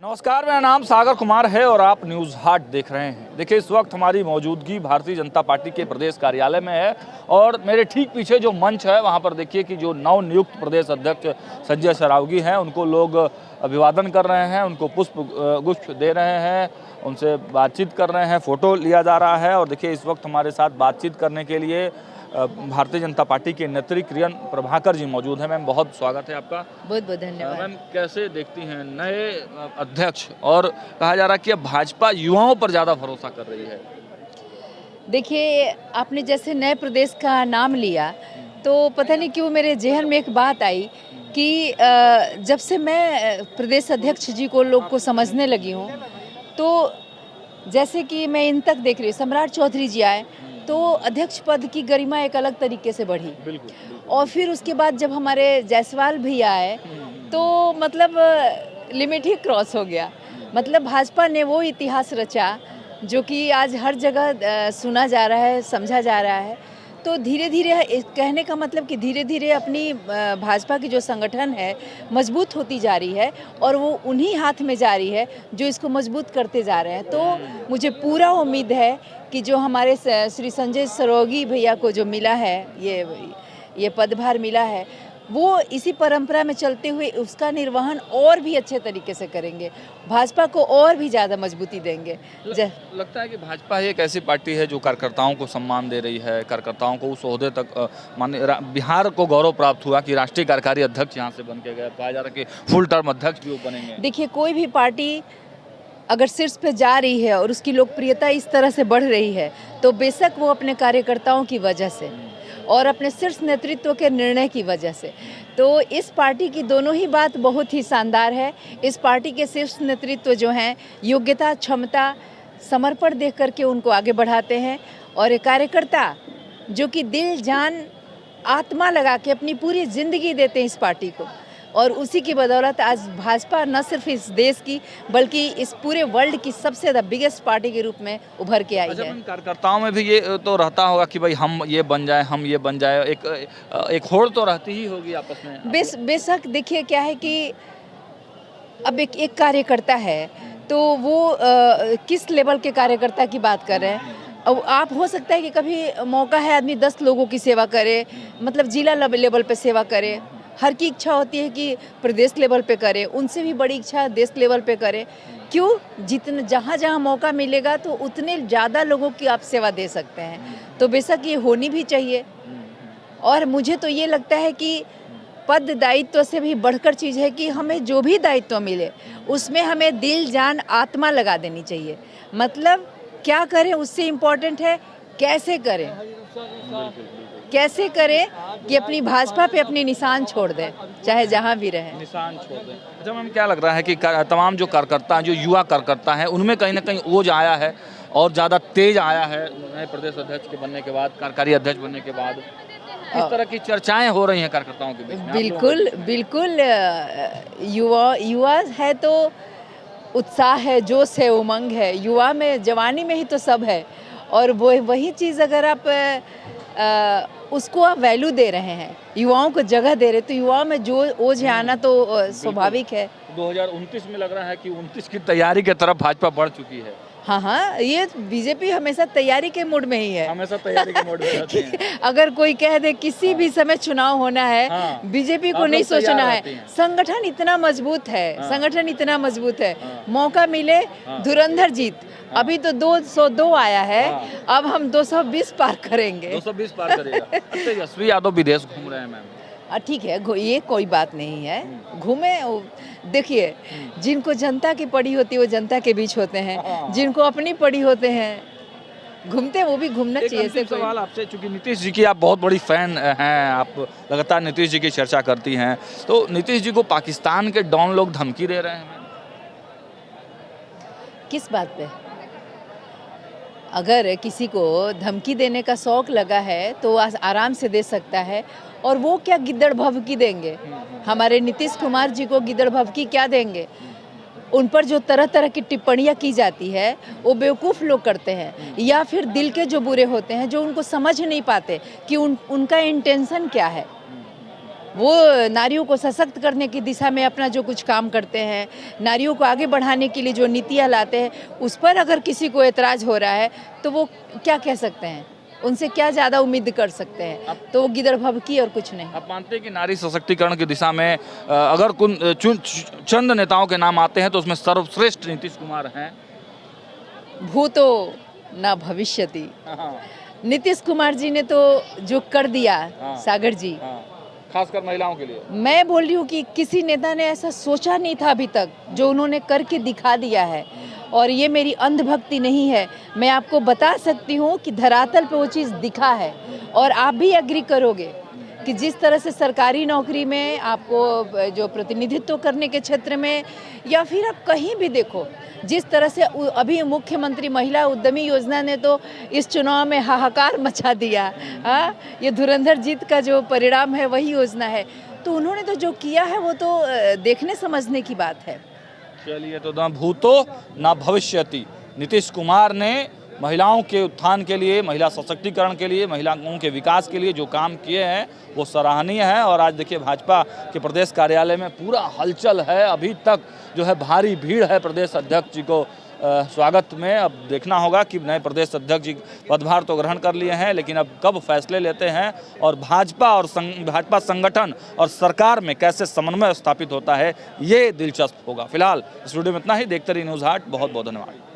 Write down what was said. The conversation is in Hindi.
नमस्कार, मेरा नाम सागर कुमार है और आप न्यूज़ हाट देख रहे हैं। देखिए, इस वक्त हमारी मौजूदगी भारतीय जनता पार्टी के प्रदेश कार्यालय में है और मेरे ठीक पीछे जो मंच है वहां पर देखिए कि जो नवनियुक्त प्रदेश अध्यक्ष संजय सरावगी हैं उनको लोग अभिवादन कर रहे हैं, उनको पुष्प गुच्छ दे रहे हैं, उनसे बातचीत कर रहे हैं, फ़ोटो लिया जा रहा है। और देखिए, इस वक्त हमारे साथ बातचीत करने के लिए भारतीय जनता पार्टी के नेत्री किरण प्रभाकर जी मौजूद हैं। मैम, बहुत स्वागत है आपका। बहुत बहुत धन्यवाद। मैम, कैसे देखती हैं नए अध्यक्ष, और कहा जा रहा है कि अब भाजपा युवाओं पर ज़्यादा भरोसा कर रही है। देखिए, आपने जैसे नए प्रदेश का नाम लिया तो पता नहीं क्यों मेरे जहन में एक बात आई कि जब से मैं प्रदेश अध्यक्ष जी को लोग को समझने लगी हूँ, तो जैसे कि मैं इन तक देख रही हूँ, सम्राट चौधरी जी आए तो अध्यक्ष पद की गरिमा एक अलग तरीके से बढ़ी। बिल्कुल। और फिर उसके बाद जब हमारे जायसवाल भैया आए तो मतलब लिमिट ही क्रॉस हो गया। मतलब भाजपा ने वो इतिहास रचा जो कि आज हर जगह सुना जा रहा है, समझा जा रहा है। तो धीरे धीरे, कहने का मतलब कि धीरे धीरे अपनी भाजपा की जो संगठन है मजबूत होती जा रही है और वो उन्हीं हाथ में जा रही है जो इसको मजबूत करते जा रहे हैं। तो मुझे पूरा उम्मीद है कि जो हमारे श्री संजय सरावगी भैया को जो मिला है, ये पदभार मिला है, वो इसी परंपरा में चलते हुए उसका निर्वहन और भी अच्छे तरीके से करेंगे, भाजपा को और भी ज़्यादा मजबूती देंगे। लगता है कि भाजपा एक ऐसी पार्टी है जो कार्यकर्ताओं को सम्मान दे रही है, कार्यकर्ताओं को उस ओहदे तक बिहार को गौरव प्राप्त हुआ कि राष्ट्रीय कार्यकारी अध्यक्ष यहाँ से बन के गए, कहा जा रहा है कि फुल टर्म अध्यक्ष भी वो बनेंगे। देखिए, कोई भी पार्टी अगर शीर्ष पे जा रही है और उसकी लोकप्रियता इस तरह से बढ़ रही है तो बेशक वो अपने कार्यकर्ताओं की वजह से और अपने शीर्ष नेतृत्व के निर्णय की वजह से। तो इस पार्टी की दोनों ही बात बहुत ही शानदार है। इस पार्टी के शीर्ष नेतृत्व जो हैं योग्यता, क्षमता, समर्पण देख करके उनको आगे बढ़ाते हैं और ये कार्यकर्ता जो कि दिल, जान, आत्मा लगा के अपनी पूरी ज़िंदगी देते हैं इस पार्टी को, और उसी की बदौलत आज भाजपा न सिर्फ इस देश की बल्कि इस पूरे वर्ल्ड की सबसे बिगेस्ट पार्टी के रूप में उभर के आई है। कार्यकर्ताओं में भी ये तो रहता होगा कि भाई हम ये बन जाए, हम ये बन जाए, एक होड़ तो रहती ही होगी आपस में। बेशक देखिए, क्या है कि अब एक कार्यकर्ता है तो वो किस लेवल के कार्यकर्ता की बात कर रहे हैं। अब आप हो सकता है कि कभी मौका है आदमी 10 लोगों की सेवा करे, मतलब जिला लेवल पे सेवा करे। हर की इच्छा होती है कि प्रदेश लेवल पे करे, उनसे भी बड़ी इच्छा देश लेवल पे करे। क्यों? जितने जहाँ मौका मिलेगा तो उतने ज़्यादा लोगों की आप सेवा दे सकते हैं। तो बेशक ये होनी भी चाहिए। और मुझे तो ये लगता है कि पद दायित्व से भी बढ़कर चीज़ है कि हमें जो भी दायित्व मिले उसमें हमें दिल, जान, आत्मा लगा देनी चाहिए। मतलब क्या करें उससे इम्पोर्टेंट है कैसे करें, कैसे करें कि अपनी भाजपा पे अपनी निशान छोड़ दें, चाहे जहां भी रहे निशान छोड़ दें। अच्छा मैम, क्या लग रहा है कि तमाम जो कार्यकर्ता हैं, जो युवा कार्यकर्ता हैं, उनमें कहीं ना कहीं ओज आया है और ज़्यादा तेज आया है नए प्रदेश अध्यक्ष के बनने के बाद, कार्यकारी अध्यक्ष बनने के बाद? इस तरह की चर्चाएं हो रही हैं कार्यकर्ताओं के बीच में। बिल्कुल बिल्कुल। युवा है तो उत्साह है, जोश है, उमंग है। युवा में, जवानी में ही तो सब है। और वो वही चीज़ अगर आप उसको आप वैल्यू दे रहे हैं, युवाओं को जगह दे रहे, तो युवाओं में जो ओज है आना तो स्वाभाविक है। 2029 में लग रहा है कि 29 की तैयारी की तरफ भाजपा बढ़ चुकी है। हाँ, ये बीजेपी हमेशा तैयारी के मूड में ही है, हमेशा तैयारी के मूड में रहती है। अगर कोई कह दे किसी भी समय चुनाव होना है, हाँ, बीजेपी को नहीं सोचना है। संगठन इतना मजबूत है, संगठन इतना मजबूत है, मौका मिले धुरंधर जीत। अभी तो 202 आया है, अब हम 220 पार करेंगे। 220 पार करेगा। अच्छा, यशस्वी यादव विदेश घूम रहे हैं मैम। ठीक है, ये कोई बात नहीं है, घूमे। देखिए, जिनको जनता की पड़ी होती है वो जनता के बीच होते हैं, जिनको अपनी पड़ी होते हैं घूमते हैं, वो भी घूमना चाहिए। एक सवाल आपसे, चूंकि नीतीश जी की आप बहुत बड़ी फैन हैं, आप लगातार नीतीश जी की चर्चा करती हैं, तो नीतीश जी को पाकिस्तान के डॉन लोग धमकी दे रहे हैं? किस बात पे? अगर किसी को धमकी देने का शौक लगा है तो आराम से दे सकता है। और वो क्या गिद्दड़ भभकी देंगे? हमारे नीतीश कुमार जी को गिद्दड़ भभकी क्या देंगे? उन पर जो तरह तरह की टिप्पणियां की जाती है वो बेवकूफ़ लोग करते हैं, या फिर दिल के जो बुरे होते हैं जो उनको समझ नहीं पाते कि उनका इंटेंशन क्या है। वो नारियों को सशक्त करने की दिशा में अपना जो कुछ काम करते हैं, नारियों को आगे बढ़ाने के लिए जो नीतियाँ लाते हैं, उस पर अगर किसी को एतराज़ हो रहा है तो वो क्या कह सकते हैं, उनसे क्या ज़्यादा उम्मीद कर सकते हैं। तो वो गिदड़ भभकी और कुछ नहीं। आप मानते हैं कि नारी सशक्तिकरण की दिशा में अगर चंद नेताओं के नाम आते हैं तो उसमें सर्वश्रेष्ठ नीतीश कुमार हैं? भूतो न भविष्यति। नीतीश कुमार जी ने तो जो कर दिया, सागर जी, खासकर महिलाओं के लिए मैं बोल रही हूँ कि किसी नेता ने ऐसा सोचा नहीं था अभी तक, जो उन्होंने करके दिखा दिया है। और ये मेरी अंधभक्ति नहीं है, मैं आपको बता सकती हूँ कि धरातल पे वो चीज़ दिखा है। और आप भी एग्री करोगे कि जिस तरह से सरकारी नौकरी में आपको जो प्रतिनिधित्व करने के क्षेत्र में, या फिर आप कहीं भी देखो, जिस तरह से अभी मुख्यमंत्री महिला उद्यमी योजना ने तो इस चुनाव में हाहाकार मचा दिया। हाँ, ये धुरंधर जीत का जो परिणाम है वही योजना है। तो उन्होंने तो जो किया है वो तो देखने समझने की बात है। चलिए, तो ना भूतो ना भविष्यति, नीतीश कुमार ने महिलाओं के उत्थान के लिए, महिला सशक्तिकरण के लिए, महिलाओं के विकास के लिए जो काम किए हैं वो सराहनीय है। और आज देखिए भाजपा के प्रदेश कार्यालय में पूरा हलचल है, अभी तक जो है भारी भीड़ है प्रदेश अध्यक्ष जी को स्वागत में। अब देखना होगा कि नए प्रदेश अध्यक्ष जी पदभार तो ग्रहण कर लिए हैं, लेकिन अब कब फैसले लेते हैं और भाजपा संगठन और सरकार में कैसे समन्वय स्थापित होता है, ये दिलचस्प होगा। फिलहाल इस वीडियो में इतना ही। देखते रहिए न्यूज़ हाट। बहुत बहुत धन्यवाद।